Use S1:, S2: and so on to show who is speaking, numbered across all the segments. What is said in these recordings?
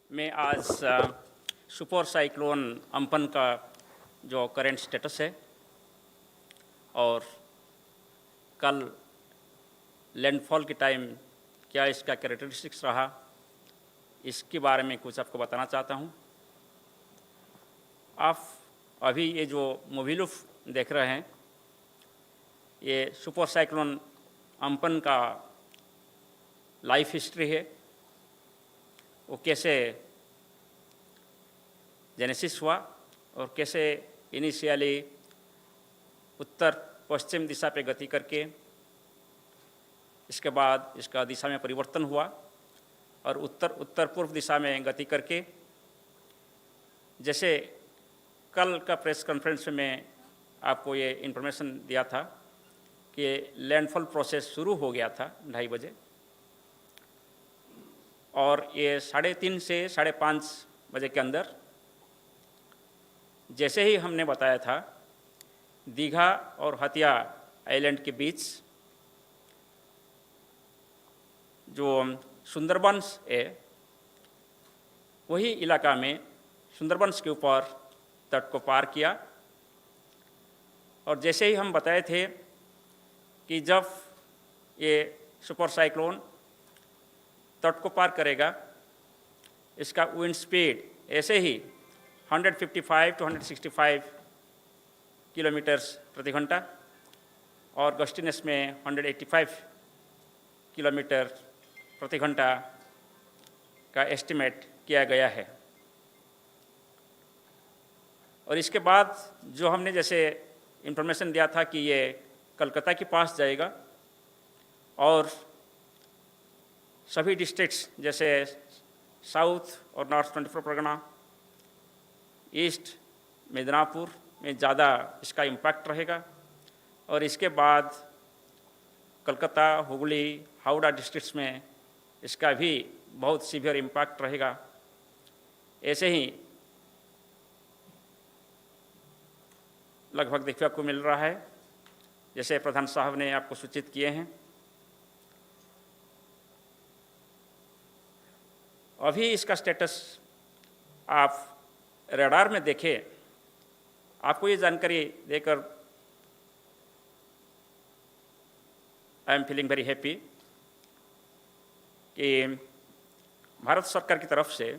S1: मैं आज super cyclone Amphan का जो करंट स्टेटस है और कल लैंडफॉल के टाइम क्या इसका कैरेक्टरिस्टिक्स रहा, इसके बारे में कुछ आपको बताना चाहता हूँ। आप अभी ये जो मोबिलुफ देख रहे हैं, ये सुपर साइक्लोन अम्पन का लाइफ हिस्ट्री है। वो कैसे जेनेसिस हुआ और कैसे इनिशियली उत्तर पश्चिम दिशा पे गति करके इसके बाद इसका दिशा में परिवर्तन हुआ और उत्तर पूर्व दिशा में गति करके, जैसे कल का प्रेस कॉन्फ्रेंस में आपको ये इन्फॉर्मेशन दिया था कि लैंडफॉल प्रोसेस शुरू हो गया था 2:30 बजे और ये 3:30 से 5:30 बजे के अंदर, जैसे ही हमने बताया था, दीघा और हतिया आइलैंड के बीच जो सुंदरबंस है, वही इलाका में सुंदरबंस के ऊपर तट को पार किया। और जैसे ही हम बताए थे कि जब ये सुपर साइक्लोन तट को पार करेगा, इसका विंड स्पीड ऐसे ही 155 to 165 किलोमीटर्स प्रति घंटा और गस्टिनेस में 185 किलोमीटर प्रति घंटा का एस्टिमेट किया गया है। और इसके बाद जो हमने जैसे इन्फॉर्मेशन दिया था कि ये कलकत्ता के पास जाएगा और सभी डिस्ट्रिक्ट्स जैसे साउथ और नॉर्थ 24 परगना, ईस्ट मिदनापुर में ज़्यादा इसका इम्पैक्ट रहेगा और इसके बाद कलकत्ता, हुगली, हावड़ा डिस्ट्रिक्ट्स में इसका भी बहुत सीवियर इम्पैक्ट रहेगा। ऐसे ही लगभग देखने को मिल रहा है, जैसे प्रधान साहब ने आपको सूचित किए हैं। अभी इसका स्टेटस आप रडार में देखें, आपको ये जानकारी देकर I am feeling very happy कि भारत सरकार की तरफ से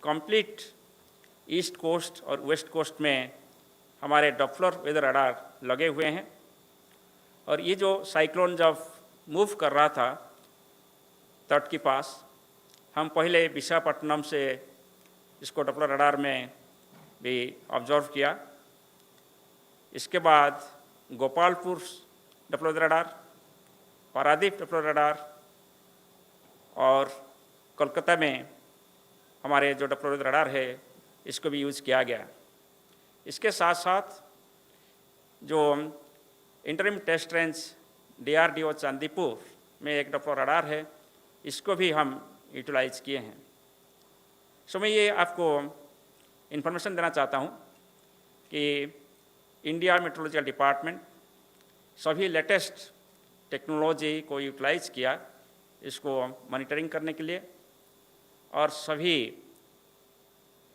S1: कंप्लीट ईस्ट कोस्ट और वेस्ट कोस्ट में हमारे डॉप्लर वेदर रडार लगे हुए हैं। और ये जो साइक्लोन जब मूव कर रहा था तट के पास, हम पहले विशाखापट्टनम से इसको डॉप्लर रडार में भी ऑब्जर्व किया। इसके बाद Gopalpur Doppler radar, Paradip Doppler radar और कोलकाता में हमारे जो डॉप्लर रडार है, इसको भी यूज़ किया गया। इसके साथ साथ जो interim test range DRDO Chandipur में एक डॉप्लर रडार है, इसको भी हम यूटिलाइज किए हैं। सो मैं ये आपको इन्फॉर्मेशन देना चाहता हूँ कि इंडिया मेट्रोलॉजिकल डिपार्टमेंट सभी लेटेस्ट टेक्नोलॉजी को यूटिलाइज किया इसको मॉनिटरिंग करने के लिए, और सभी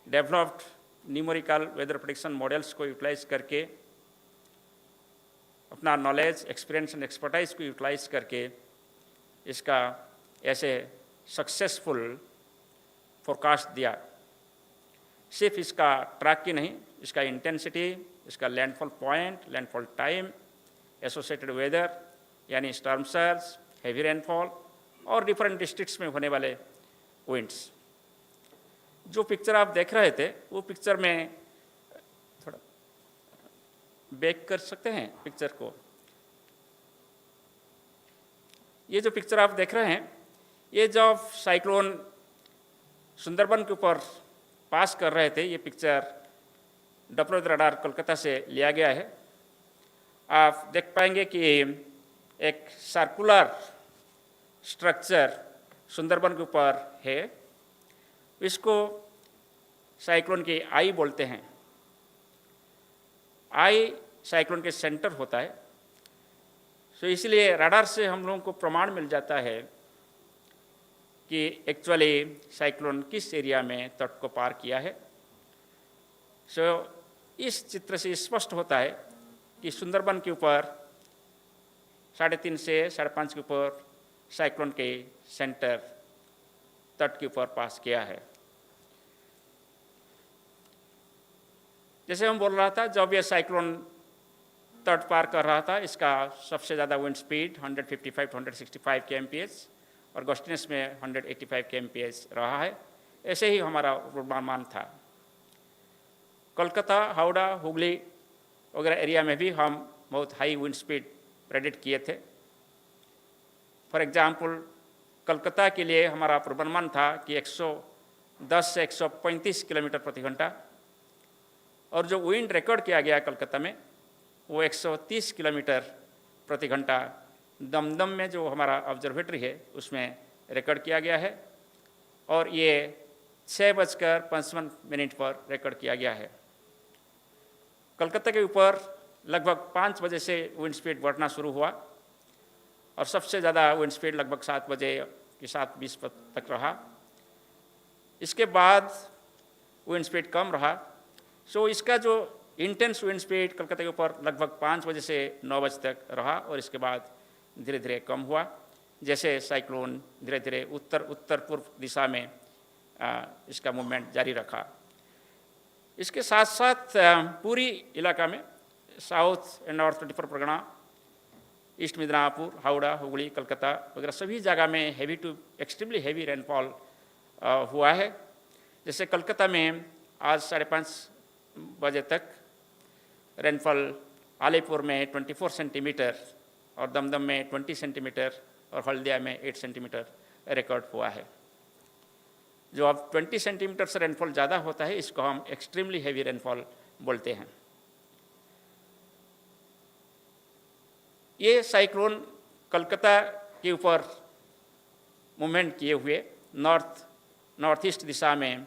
S1: developed numerical weather prediction models को यूटिलाइज करके, अपना नॉलेज, एक्सपीरियंस एंड एक्सपर्टाइज को यूटिलाइज करके इसका ऐसे सक्सेसफुल फोरकास्ट दिया। सिर्फ इसका ट्रैक की नहीं, इसका इंटेंसिटी, इसका landfall point, landfall time, associated weather यानी स्टॉर्म सर्ज, हेवी रेनफॉल और डिफरेंट डिस्ट्रिक्ट्स में होने वाले विंड्स। जो पिक्चर आप देख रहे थे, वो पिक्चर में थोड़ा बैक कर सकते हैं पिक्चर को। ये जो पिक्चर आप देख रहे हैं, ये जब साइक्लोन सुंदरबन के ऊपर पास कर रहे थे, ये पिक्चर डॉप्लर रडार कोलकाता से लिया गया है। आप देख पाएंगे कि एक सर्कुलर स्ट्रक्चर सुंदरबन के ऊपर है। इसको साइक्लोन की आई बोलते हैं। आई साइक्लोन के सेंटर होता है। सो इसलिए रडार से हम लोगों को प्रमाण मिल जाता है कि एक्चुअली साइक्लोन किस एरिया में तट को पार किया है। सो इस चित्र से स्पष्ट होता है कि सुंदरबन के ऊपर 3.5 से 5.5 के ऊपर साइक्लोन के सेंटर तट के ऊपर पास किया है। जैसे हम बोल रहा था, जब यह साइक्लोन तट पार कर रहा था, इसका सबसे ज़्यादा विंड स्पीड 155 to 165 kmph और गस्टिनेस में 185 kmph रहा है। ऐसे ही हमारा पूर्वानुमान था। कोलकाता, हावड़ा, हुगली वगैरह एरिया में भी हम बहुत हाई विंड स्पीड प्रेडिक्ट किए थे। फॉर एग्जांपल, कोलकाता के लिए हमारा पूर्वानुमान था कि 110 से 135 किलोमीटर प्रति घंटा, और जो विंड रिकॉर्ड किया गया कोलकाता में वो 130 किलोमीटर प्रति घंटा दमदम में जो हमारा ऑब्जर्वेटरी है उसमें रिकॉर्ड किया गया है, और ये 6:55 पर रिकॉर्ड किया गया है। कोलकाता के ऊपर लगभग 5 बजे से विंड स्पीड बढ़ना शुरू हुआ और सबसे ज़्यादा विंड स्पीड लगभग 7 बजे के 7:20 तक रहा। इसके बाद विंड स्पीड कम रहा। सो इसका जो इंटेंस विंड स्पीड कोलकाता के ऊपर लगभग 5 बजे से 9 बजे तक रहा, और इसके बाद धीरे धीरे कम हुआ जैसे साइक्लोन धीरे धीरे उत्तर पूर्व दिशा में इसका मूवमेंट जारी रखा। इसके साथ साथ पूरी इलाका में south and north 24 Pargana, east Midnapore, Howrah, Hooghly, Kolkata वगैरह सभी जगह में heavy to extremely heavy rainfall हुआ है। जैसे कोलकाता में आज 5:30 बजे तक रेनफॉल आलीपुर में 24 सेंटीमीटर और दमदम में 20 सेंटीमीटर और हल्दिया में 8 सेंटीमीटर रिकॉर्ड हुआ है। जो अब 20 सेंटीमीटर से रेनफॉल ज़्यादा होता है, इसको हम एक्सट्रीमली हेवी रेनफॉल बोलते हैं। ये साइक्लोन कोलकाता के ऊपर मूवमेंट किए हुए नॉर्थ ईस्ट दिशा में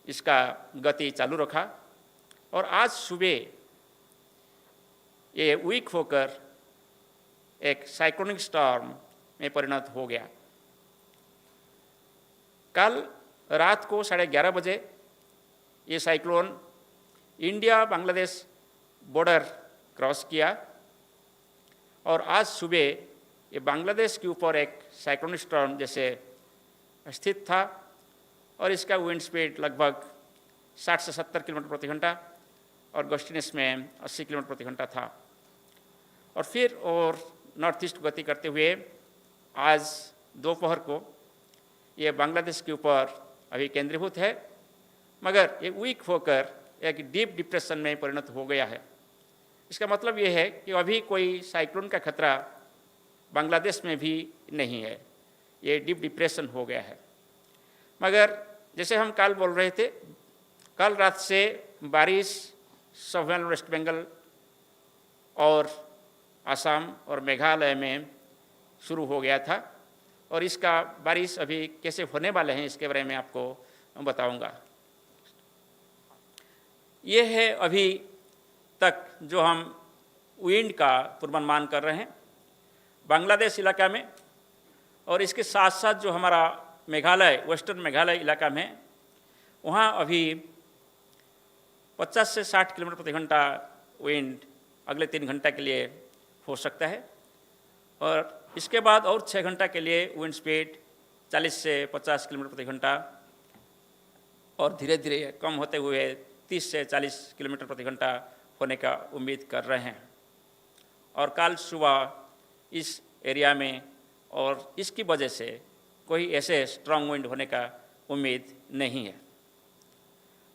S1: इसका गति चालू रखा, और आज सुबह ये वीक होकर एक साइक्लोनिक स्टॉर्म में परिणत हो गया। कल रात को 11:30 बजे ये cyclone India Bangladesh border cross किया, और आज सुबह ये बांग्लादेश के ऊपर एक साइक्लोनिक स्टॉर्म जैसे स्थित था, और इसका विंड स्पीड लगभग 60 से 70 किलोमीटर प्रति घंटा और गस्टिनेस में 80 किलोमीटर प्रति घंटा था। और फिर और नॉर्थ ईस्ट गति करते हुए आज दोपहर को ये बांग्लादेश के ऊपर अभी केंद्रीभूत है, मगर ये वीक होकर एक डीप डिप्रेशन में परिणत हो गया है। इसका मतलब ये है कि अभी कोई साइक्लोन का खतरा बांग्लादेश में भी नहीं है, ये डीप डिप्रेशन हो गया है। मगर जैसे हम कल बोल रहे थे, कल रात से बारिश सदर्न वेस्ट बंगाल और असम और मेघालय में शुरू हो गया था, और इसका बारिश अभी कैसे होने वाले हैं इसके बारे में आपको बताऊंगा। ये है अभी तक जो हम विंड का पूर्वानुमान कर रहे हैं बांग्लादेश इलाका में, और इसके साथ साथ जो हमारा मेघालय, वेस्टर्न मेघालय इलाका में, वहाँ अभी 50 से 60 किलोमीटर प्रति घंटा विंड अगले 3 घंटा के लिए हो सकता है, और इसके बाद और 6 घंटा के लिए विंड स्पीड 40 से 50 किलोमीटर प्रति घंटा और धीरे धीरे कम होते हुए 30 से 40 किलोमीटर प्रति घंटा होने का उम्मीद कर रहे हैं। और कल सुबह इस एरिया में और इसकी वजह से कोई ऐसे स्ट्रांग विंड होने का उम्मीद नहीं है।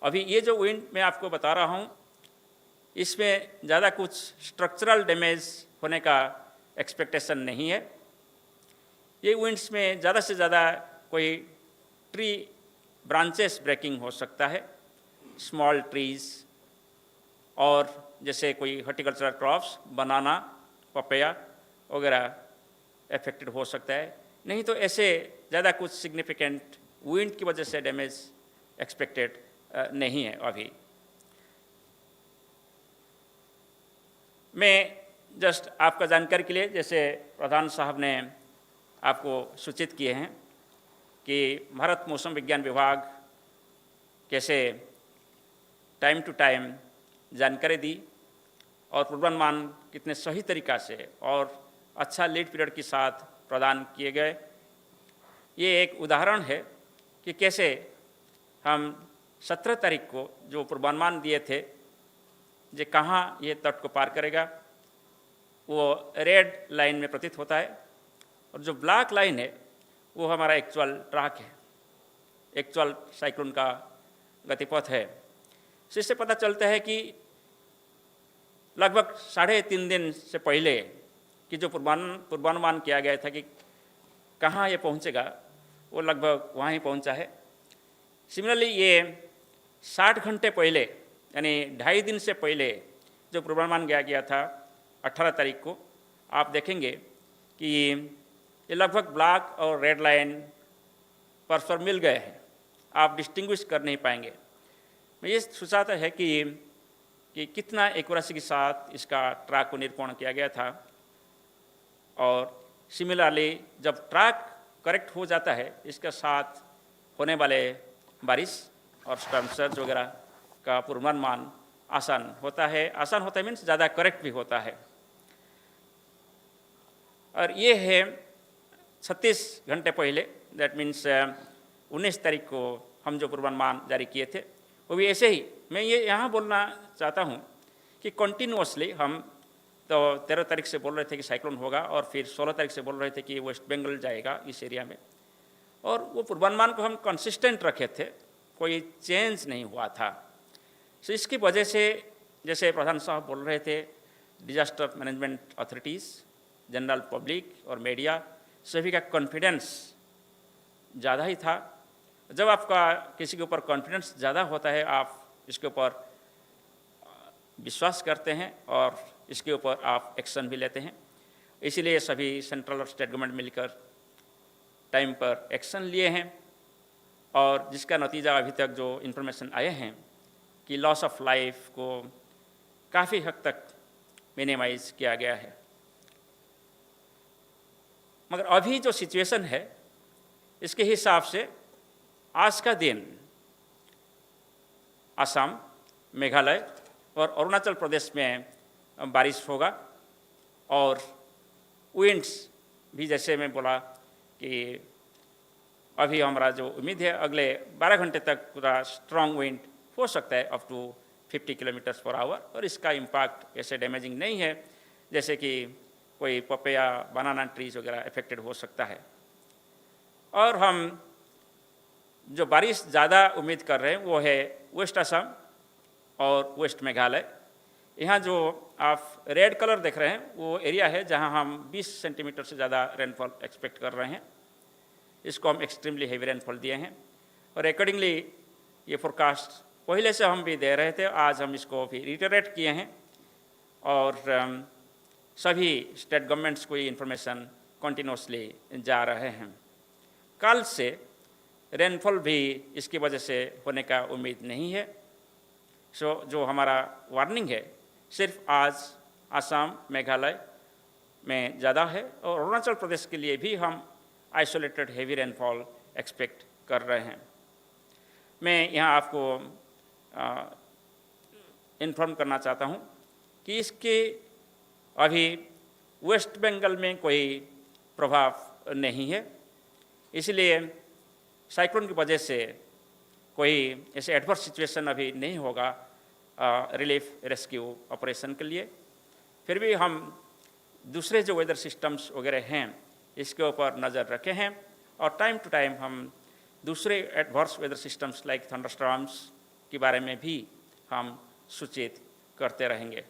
S1: अभी ये जो विंड मैं आपको बता रहा हूँ, इसमें ज़्यादा कुछ स्ट्रक्चरल डैमेज होने का एक्सपेक्टेशन नहीं है। ये विंड्स में ज़्यादा से ज़्यादा कोई ट्री ब्रांचेस ब्रेकिंग हो सकता है, स्मॉल ट्रीज, और जैसे कोई हॉर्टिकल्चरल क्रॉप्स, बनाना, पपैया वगैरह अफेक्टेड हो सकता है। नहीं तो ऐसे ज़्यादा कुछ सिग्निफिकेंट विंड की वजह से डैमेज एक्सपेक्टेड नहीं है अभी। मैं जस्ट आपका जानकारी के लिए, जैसे प्रधान साहब ने आपको सूचित किए हैं, कि भारत मौसम विज्ञान विभाग कैसे टाइम टू टाइम जानकारी दी और पूर्वानुमान कितने सही तरीक़ा से और अच्छा लीड पीरियड के साथ प्रदान किए गए। ये एक उदाहरण है कि कैसे हम 17 तारीख को जो पूर्वानुमान दिए थे जो कहाँ ये तट को पार करेगा वो रेड लाइन में प्रतीत होता है और जो ब्लैक लाइन है वो हमारा एक्चुअल ट्रैक है, एक्चुअल साइक्लोन का गतिपथ है। इससे पता चलता है कि लगभग 3.5 दिन से पहले कि जो पूर्वानुमान किया गया था कि कहाँ ये पहुँचेगा वो लगभग वहाँ ही पहुँचा है। सिमिलरली ये 60 घंटे पहले यानी 2.5 दिन से पहले जो पूर्वानुमान किया गया था 18 तारीख को, आप देखेंगे कि ये लगभग ब्लैक और रेड लाइन परस्पर मिल गए हैं, आप डिस्टिंग्विश कर नहीं पाएंगे। मैं ये सुझाता है कि कितना एक्यूरेसी के साथ इसका ट्रैक को निरूपण किया गया था और सिमिलरली जब ट्रैक करेक्ट हो जाता है इसके साथ होने वाले बारिश और स्टॉर्म सर्ज वगैरह का पूर्वानुमान आसान होता है। आसान होता है मीन्स ज़्यादा करेक्ट भी होता है। और ये है 36 घंटे पहले, दैट मीन्स 19 तारीख को हम जो पूर्वानुमान जारी किए थे वो भी ऐसे ही। मैं ये यहाँ बोलना चाहता हूँ कि कंटिन्यूअसली हम तो 13 तारीख से बोल रहे थे कि साइक्लोन होगा और फिर 16 तारीख से बोल रहे थे कि वेस्ट बंगाल जाएगा इस एरिया में, और वो पूर्वानुमान को हम कंसिस्टेंट रखे थे, कोई चेंज नहीं हुआ था। सो इसकी वजह से जैसे प्रधान साहब बोल रहे थे, disaster management authorities, general public और मीडिया सभी का कॉन्फिडेंस ज़्यादा ही था। जब आपका किसी के ऊपर कॉन्फिडेंस ज़्यादा होता है आप इसके ऊपर विश्वास करते हैं और इसके ऊपर आप एक्शन भी लेते हैं। इसीलिए सभी सेंट्रल और स्टेट गवर्नमेंट मिलकर टाइम पर एक्शन लिए हैं और जिसका नतीजा अभी तक जो इन्फॉर्मेशन आए हैं कि लॉस ऑफ लाइफ को काफ़ी हद तक मिनिमाइज किया गया है। मगर अभी जो सिचुएशन है इसके हिसाब से आज का दिन असम, मेघालय और अरुणाचल प्रदेश में बारिश होगा और विंड्स भी जैसे मैं बोला कि अभी हमारा जो उम्मीद है अगले 12 घंटे तक पूरा स्ट्रॉन्ग विंड हो सकता है up to 50 kilometres per hour, और इसका इम्पैक्ट ऐसे डैमेजिंग नहीं है जैसे कि कोई पपैया बनाना ट्रीज वगैरह अफेक्टेड हो सकता है। और हम जो बारिश ज़्यादा उम्मीद कर रहे हैं वो है वेस्ट असम और वेस्ट मेघालय। यहाँ जो आप रेड कलर देख रहे हैं वो एरिया है जहाँ हम 20 सेंटीमीटर से ज़्यादा रेनफॉल एक्सपेक्ट कर रहे हैं। इसको हम एक्सट्रीमली हेवी रेनफॉल दिए हैं और अकॉर्डिंगली ये फोरकास्ट पहले से हम भी दे रहे थे, आज हम इसको भी रिटरेट किए हैं और सभी स्टेट गवर्नमेंट्स को ये इन्फॉर्मेशन कंटिन्यूसली जा रहे हैं। कल से रेनफॉल भी इसकी वजह से होने का उम्मीद नहीं है। सो जो हमारा वार्निंग है सिर्फ आज असम, मेघालय में ज़्यादा है और अरुणाचल प्रदेश के लिए भी हम आइसोलेटेड हेवी रेनफॉल एक्सपेक्ट कर रहे हैं। मैं यहाँ आपको इन्फॉर्म करना चाहता हूँ कि इसके अभी वेस्ट बंगाल में कोई प्रभाव नहीं है, इसलिए साइक्लोन की वजह से कोई ऐसे एडवर्स सिचुएशन अभी नहीं होगा रिलीफ रेस्क्यू ऑपरेशन के लिए। फिर भी हम दूसरे जो वेदर सिस्टम्स वगैरह हैं इसके ऊपर नज़र रखे हैं और टाइम टू टाइम हम दूसरे adverse weather systems like thunderstorms के बारे में भी हम सूचित करते रहेंगे।